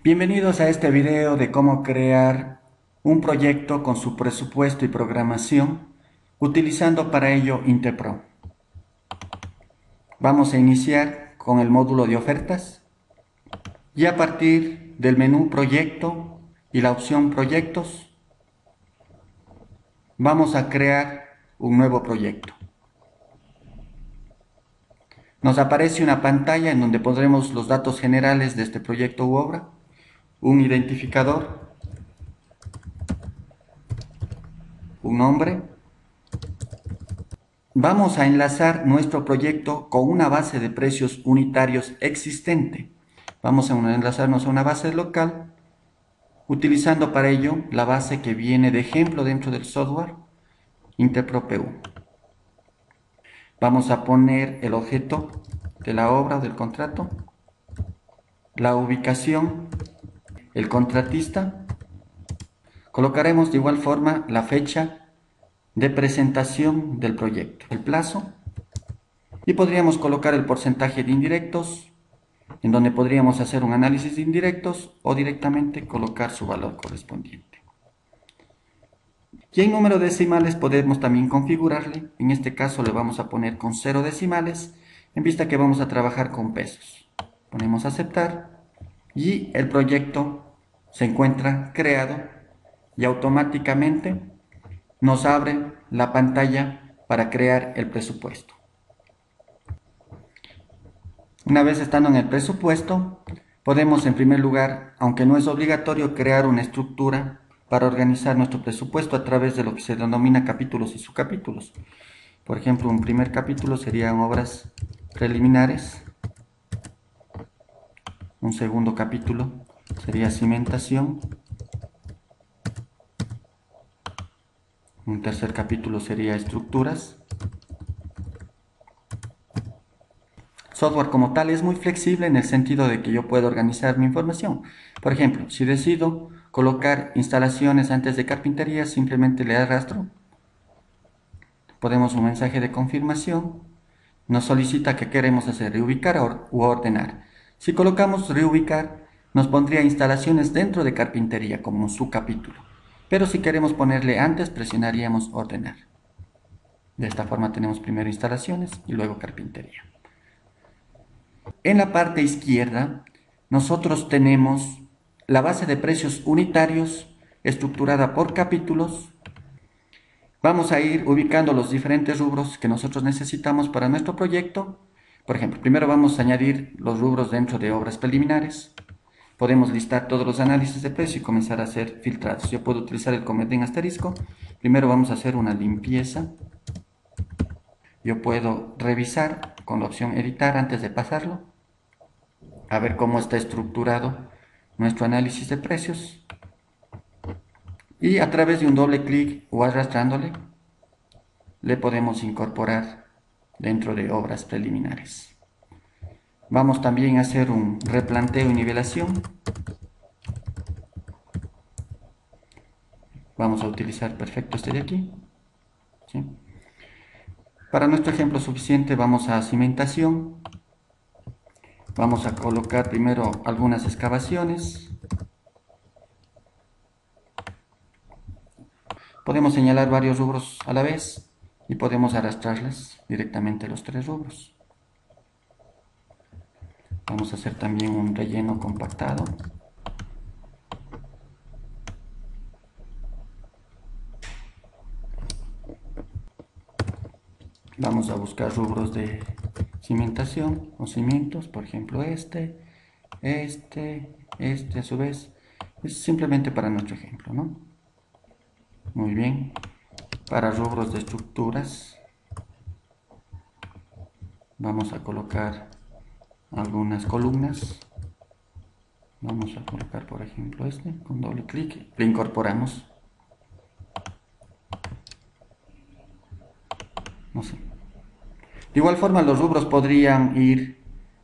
Bienvenidos a este video de cómo crear un proyecto con su presupuesto y programación utilizando para ello Interpro. Vamos a iniciar con el módulo de ofertas y a partir del menú Proyecto y la opción Proyectos vamos a crear un nuevo proyecto. Nos aparece una pantalla en donde pondremos los datos generales de este proyecto u obra, un identificador, un nombre. Vamos a enlazar nuestro proyecto con una base de precios unitarios existente. Vamos a enlazarnos a una base local, utilizando para ello la base que viene de ejemplo dentro del software InterproPU. Vamos a poner el objeto de la obra o del contrato, la ubicación, el contratista. Colocaremos de igual forma la fecha de presentación del proyecto, el plazo, y podríamos colocar el porcentaje de indirectos, en donde podríamos hacer un análisis de indirectos o directamente colocar su valor correspondiente. Y en número de decimales podemos también configurarle. En este caso le vamos a poner con 0 decimales, en vista que vamos a trabajar con pesos. Ponemos aceptar y el proyecto se encuentra creado y automáticamente nos abre la pantalla para crear el presupuesto. Una vez estando en el presupuesto, podemos en primer lugar, aunque no es obligatorio, crear una estructura para organizar nuestro presupuesto a través de lo que se denomina capítulos y subcapítulos. Por ejemplo, un primer capítulo serían obras preliminares, un segundo capítulo sería cimentación, un tercer capítulo sería estructuras. Software como tal es muy flexible en el sentido de que yo puedo organizar mi información. Por ejemplo, si decido colocar instalaciones antes de carpintería, simplemente le arrastro. Ponemos un mensaje de confirmación. Nos solicita que queremos hacer reubicar u ordenar. Si colocamos reubicar, nos pondría instalaciones dentro de carpintería como su capítulo. Pero si queremos ponerle antes, presionaríamos ordenar. De esta forma tenemos primero instalaciones y luego carpintería. En la parte izquierda, nosotros tenemos la base de precios unitarios estructurada por capítulos. Vamos a ir ubicando los diferentes rubros que nosotros necesitamos para nuestro proyecto. Por ejemplo, primero vamos a añadir los rubros dentro de obras preliminares. Podemos listar todos los análisis de precio y comenzar a hacer filtrados. Yo puedo utilizar el comodín asterisco. Primero vamos a hacer una limpieza. Yo puedo revisar con la opción editar antes de pasarlo, a ver cómo está estructurado nuestro análisis de precios. Y a través de un doble clic o arrastrándole, le podemos incorporar dentro de obras preliminares. Vamos también a hacer un replanteo y nivelación. Vamos a utilizar perfecto este de aquí. ¿Sí? Para nuestro ejemplo suficiente vamos a cimentación. Vamos a colocar primero algunas excavaciones. Podemos señalar varios rubros a la vez y podemos arrastrarles directamente los tres rubros. Vamos a hacer también un relleno compactado. Vamos a buscar rubros de cimentación o cimientos, por ejemplo este a su vez. Es simplemente para nuestro ejemplo, ¿no? Muy bien. Para rubros de estructuras, vamos a colocar algunas columnas. Vamos a colocar, por ejemplo, con doble clic, le incorporamos. No sé. De igual forma, los rubros podrían ir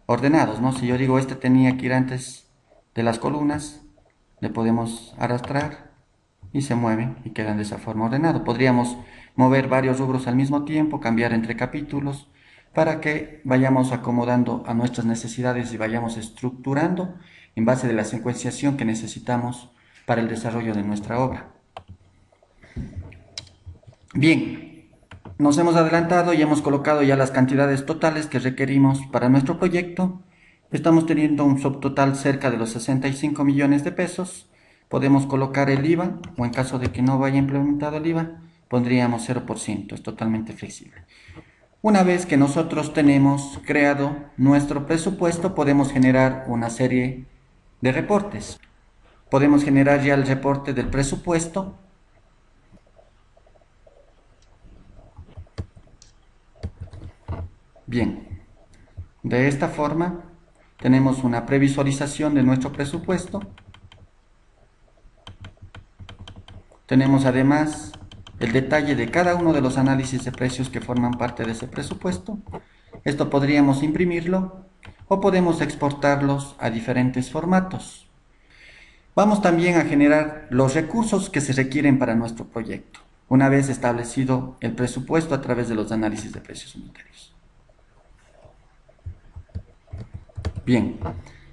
ordenados, ¿no? Si yo digo tenía que ir antes de las columnas, le podemos arrastrar y se mueven y quedan de esa forma ordenado. Podríamos mover varios rubros al mismo tiempo, cambiar entre capítulos, para que vayamos acomodando a nuestras necesidades y vayamos estructurando en base de la secuenciación que necesitamos para el desarrollo de nuestra obra. Bien, nos hemos adelantado y hemos colocado ya las cantidades totales que requerimos para nuestro proyecto. Estamos teniendo un subtotal cerca de los 65 millones de pesos. Podemos colocar el IVA, o en caso de que no vaya implementado el IVA, pondríamos 0%, es totalmente flexible. Una vez que nosotros tenemos creado nuestro presupuesto, podemos generar una serie de reportes. Podemos generar ya el reporte del presupuesto. Bien, de esta forma tenemos una previsualización de nuestro presupuesto. Tenemos además el detalle de cada uno de los análisis de precios que forman parte de ese presupuesto. Esto podríamos imprimirlo o podemos exportarlos a diferentes formatos. Vamos también a generar los recursos que se requieren para nuestro proyecto, una vez establecido el presupuesto a través de los análisis de precios unitarios. Bien,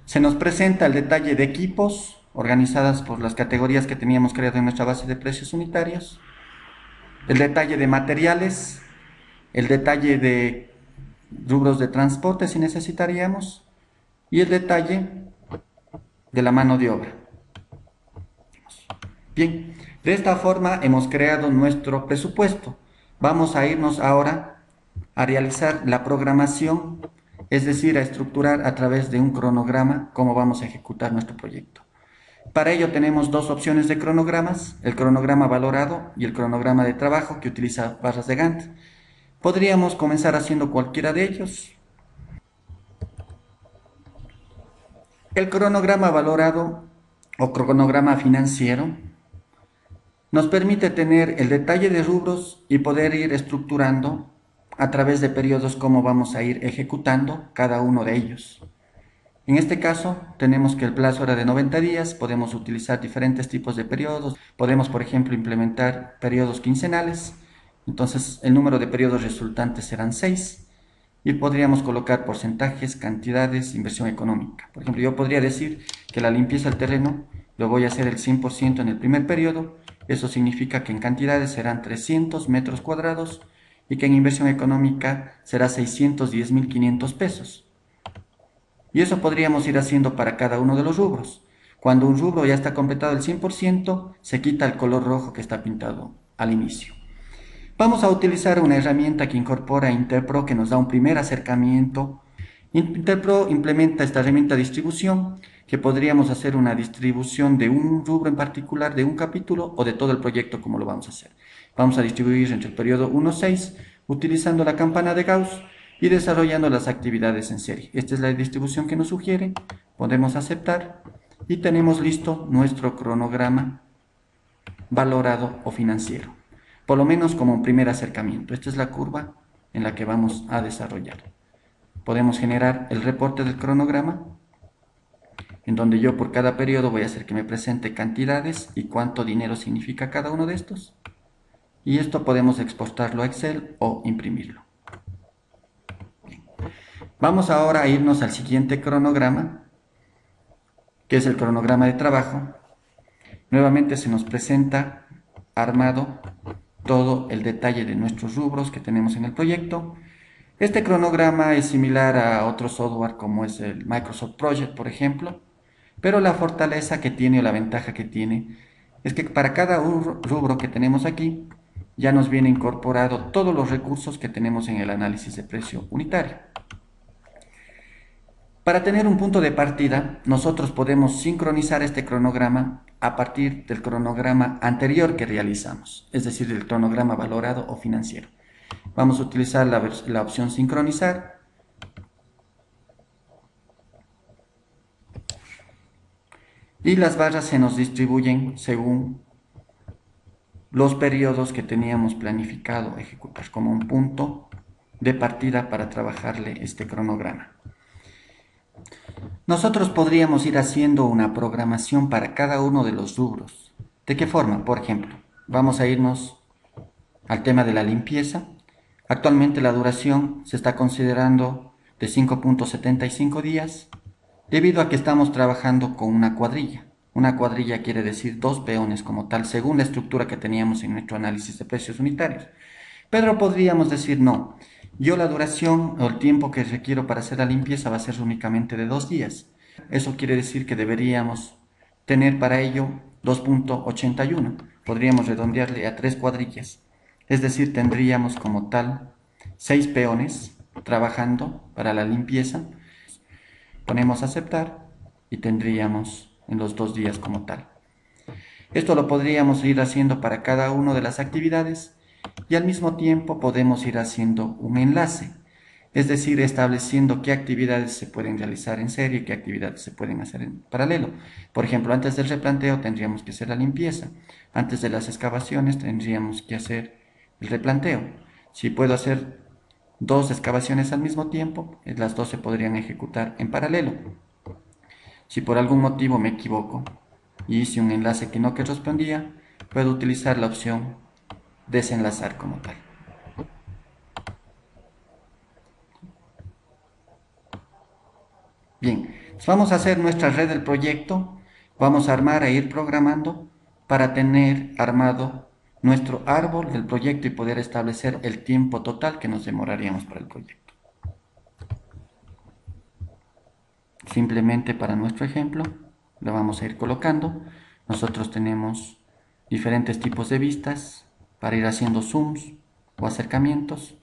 se nos presenta el detalle de equipos organizadas por las categorías que teníamos creado en nuestra base de precios unitarios, el detalle de materiales, el detalle de rubros de transporte si necesitaríamos y el detalle de la mano de obra. Bien, de esta forma hemos creado nuestro presupuesto. Vamos a irnos ahora a realizar la programación, es decir, a estructurar a través de un cronograma cómo vamos a ejecutar nuestro proyecto. Para ello tenemos dos opciones de cronogramas, el cronograma valorado y el cronograma de trabajo que utiliza barras de Gantt. Podríamos comenzar haciendo cualquiera de ellos. El cronograma valorado o cronograma financiero nos permite tener el detalle de rubros y poder ir estructurando a través de periodos cómo vamos a ir ejecutando cada uno de ellos. En este caso, tenemos que el plazo era de 90 días, podemos utilizar diferentes tipos de periodos, podemos, por ejemplo, implementar periodos quincenales, entonces el número de periodos resultantes serán 6, y podríamos colocar porcentajes, cantidades, inversión económica. Por ejemplo, yo podría decir que la limpieza del terreno lo voy a hacer el 100% en el primer periodo, eso significa que en cantidades serán 300 metros cuadrados y que en inversión económica será 610.500 pesos. Y eso podríamos ir haciendo para cada uno de los rubros. Cuando un rubro ya está completado el 100%, se quita el color rojo que está pintado al inicio. Vamos a utilizar una herramienta que incorpora Interpro que nos da un primer acercamiento. Interpro implementa esta herramienta de distribución que podríamos hacer una distribución de un rubro en particular, de un capítulo o de todo el proyecto como lo vamos a hacer. Vamos a distribuir entre el periodo 1-6 utilizando la campana de Gauss y desarrollando las actividades en serie. Esta es la distribución que nos sugiere, podemos aceptar y tenemos listo nuestro cronograma valorado o financiero, por lo menos como un primer acercamiento. Esta es la curva en la que vamos a desarrollar. Podemos generar el reporte del cronograma, en donde yo por cada periodo voy a hacer que me presente cantidades y cuánto dinero significa cada uno de estos. Y esto podemos exportarlo a Excel o imprimirlo. Vamos ahora a irnos al siguiente cronograma, que es el cronograma de trabajo. Nuevamente se nos presenta armado todo el detalle de nuestros rubros que tenemos en el proyecto. Este cronograma es similar a otro software como es el Microsoft Project, por ejemplo, pero la fortaleza que tiene o la ventaja que tiene es que para cada rubro que tenemos aquí ya nos viene incorporado todos los recursos que tenemos en el análisis de precio unitario. Para tener un punto de partida, nosotros podemos sincronizar este cronograma a partir del cronograma anterior que realizamos, es decir, del cronograma valorado o financiero. Vamos a utilizar la opción sincronizar. Y las barras se nos distribuyen según los periodos que teníamos planificado ejecutar como un punto de partida para trabajarle este cronograma. Nosotros podríamos ir haciendo una programación para cada uno de los rubros. ¿De qué forma? Por ejemplo, vamos a irnos al tema de la limpieza. Actualmente la duración se está considerando de 5.75 días. debido a que estamos trabajando con una cuadrilla. Una cuadrilla quiere decir dos peones como tal, según la estructura que teníamos en nuestro análisis de precios unitarios. Pero podríamos decir no. Yo la duración o el tiempo que requiero para hacer la limpieza va a ser únicamente de 2 días. Eso quiere decir que deberíamos tener para ello 2.81. Podríamos redondearle a 3 cuadrillas. Es decir, tendríamos como tal 6 peones trabajando para la limpieza. Ponemos aceptar y tendríamos en los 2 días como tal. Esto lo podríamos ir haciendo para cada una de las actividades y al mismo tiempo podemos ir haciendo un enlace, es decir, estableciendo qué actividades se pueden realizar en serie y qué actividades se pueden hacer en paralelo. Por ejemplo, antes del replanteo tendríamos que hacer la limpieza, antes de las excavaciones tendríamos que hacer el replanteo. Si puedo hacer 2 excavaciones al mismo tiempo, las dos se podrían ejecutar en paralelo. Si por algún motivo me equivoco y hice un enlace que no correspondía, puedo utilizar la opción desenlazar como tal. Bien, vamos a hacer nuestra red del proyecto, vamos a armar e ir programando para tener armado nuestro árbol del proyecto y poder establecer el tiempo total que nos demoraríamos para el proyecto. Simplemente para nuestro ejemplo lo vamos a ir colocando. Nosotros tenemos diferentes tipos de vistas para ir haciendo zooms o acercamientos.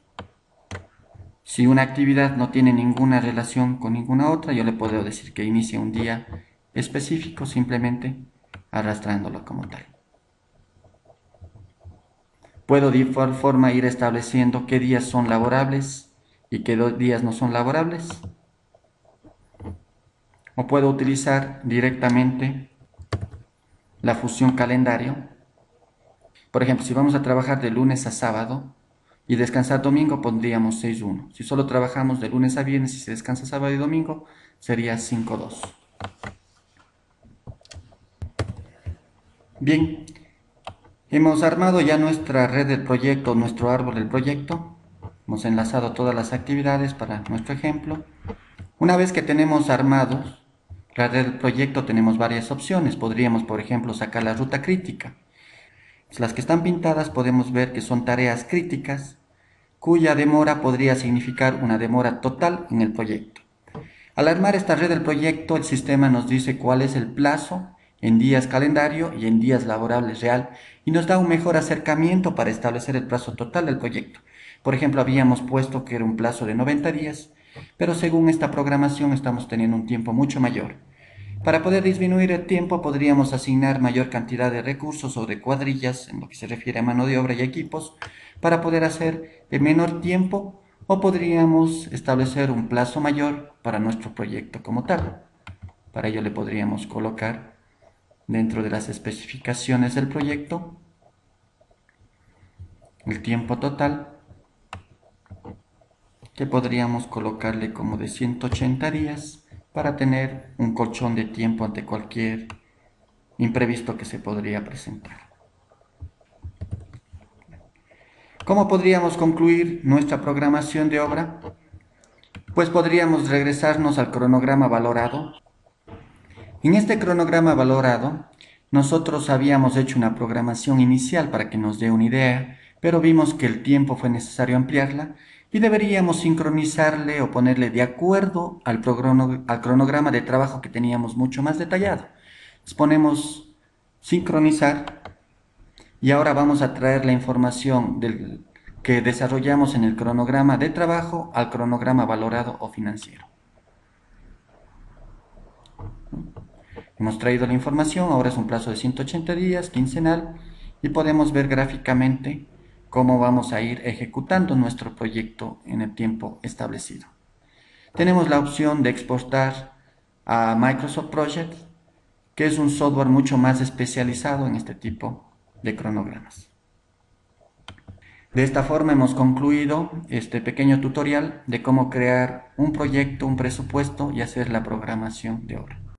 Si una actividad no tiene ninguna relación con ninguna otra, yo le puedo decir que inicie un día específico simplemente arrastrándolo como tal. Puedo de igual forma ir estableciendo qué días son laborables y qué días no son laborables. O puedo utilizar directamente la función calendario. Por ejemplo, si vamos a trabajar de lunes a sábado y descansar domingo, pondríamos 6.1. Si solo trabajamos de lunes a viernes y se descansa sábado y domingo, sería 5.2. Bien, hemos armado ya nuestra red del proyecto, nuestro árbol del proyecto. Hemos enlazado todas las actividades para nuestro ejemplo. Una vez que tenemos armados la red del proyecto, tenemos varias opciones. Podríamos, por ejemplo, sacar la ruta crítica. Las que están pintadas podemos ver que son tareas críticas, cuya demora podría significar una demora total en el proyecto. Al armar esta red del proyecto, el sistema nos dice cuál es el plazo en días calendario y en días laborables real y nos da un mejor acercamiento para establecer el plazo total del proyecto. Por ejemplo, habíamos puesto que era un plazo de 90 días, pero según esta programación estamos teniendo un tiempo mucho mayor. Para poder disminuir el tiempo podríamos asignar mayor cantidad de recursos o de cuadrillas en lo que se refiere a mano de obra y equipos para poder hacer en menor tiempo, o podríamos establecer un plazo mayor para nuestro proyecto como tal. Para ello le podríamos colocar dentro de las especificaciones del proyecto el tiempo total, que podríamos colocarle como de 180 días para tener un colchón de tiempo ante cualquier imprevisto que se podría presentar. ¿Cómo podríamos concluir nuestra programación de obra? Pues podríamos regresarnos al cronograma valorado. En este cronograma valorado, nosotros habíamos hecho una programación inicial para que nos dé una idea, pero vimos que el tiempo fue necesario ampliarla y deberíamos sincronizarle o ponerle de acuerdo al cronograma de trabajo que teníamos mucho más detallado. Les ponemos sincronizar y ahora vamos a traer la información que desarrollamos en el cronograma de trabajo al cronograma valorado o financiero. Hemos traído la información, ahora es un plazo de 180 días, quincenal, y podemos ver gráficamente cómo vamos a ir ejecutando nuestro proyecto en el tiempo establecido. Tenemos la opción de exportar a Microsoft Project, que es un software mucho más especializado en este tipo de cronogramas. De esta forma hemos concluido este pequeño tutorial de cómo crear un proyecto, un presupuesto y hacer la programación de obra.